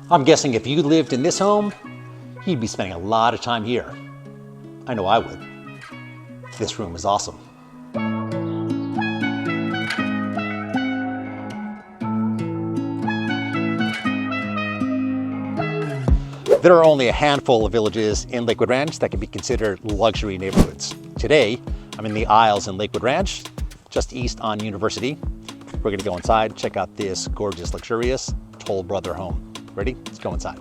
I'm guessing if you lived in this home, you'd be spending a lot of time here. I know I would. This room is awesome. There are only a handful of villages in Lakewood Ranch that can be considered luxury neighborhoods. Today, I'm in the Isles in Lakewood Ranch, just east on University. We're gonna go inside, check out this gorgeous, luxurious Toll Brother home. Ready? Let's go inside.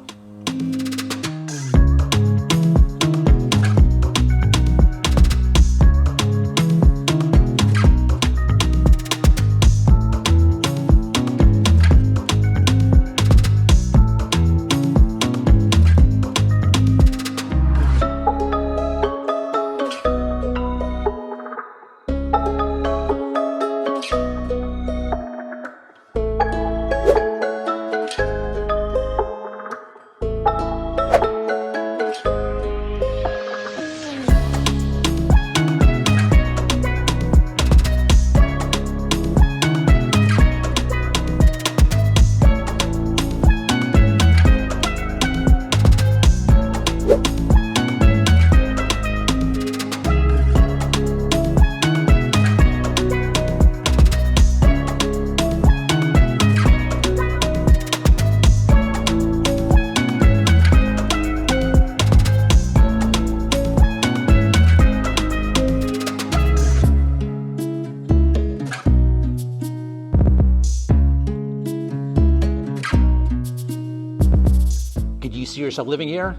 Could you see yourself living here?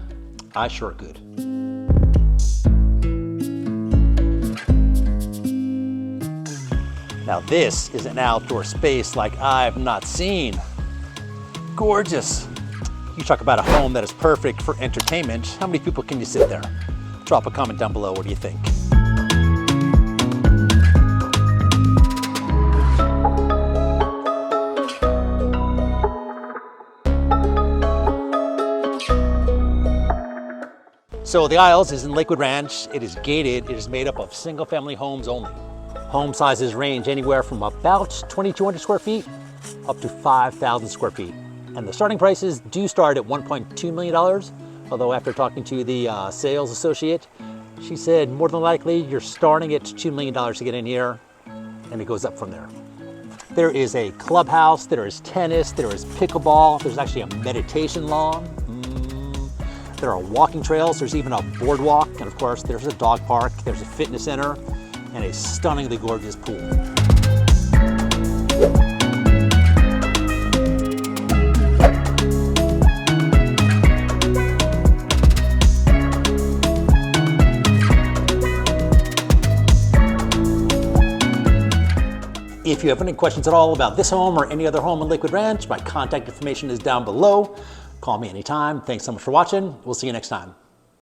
I sure could. Now this is an outdoor space like I've not seen. Gorgeous. You talk about a home that is perfect for entertainment. How many people can you sit there? Drop a comment down below. What do you think? So the Isles is in Lakewood Ranch. It is gated. It is made up of single-family homes only. Home sizes range anywhere from about 2,200 square feet up to 5,000 square feet. And the starting prices do start at $1.2 million. Although after talking to the sales associate, she said more than likely you're starting at $2 million to get in here, and it goes up from there. There is a clubhouse, there is tennis, there is pickleball, there's actually a meditation lawn. There are walking trails, there's even a boardwalk, and of course there's a dog park, there's a fitness center, and a stunningly gorgeous pool. If you have any questions at all about this home or any other home in Lakewood Ranch, my contact information is down below. Call me anytime. Thanks so much for watching. We'll see you next time.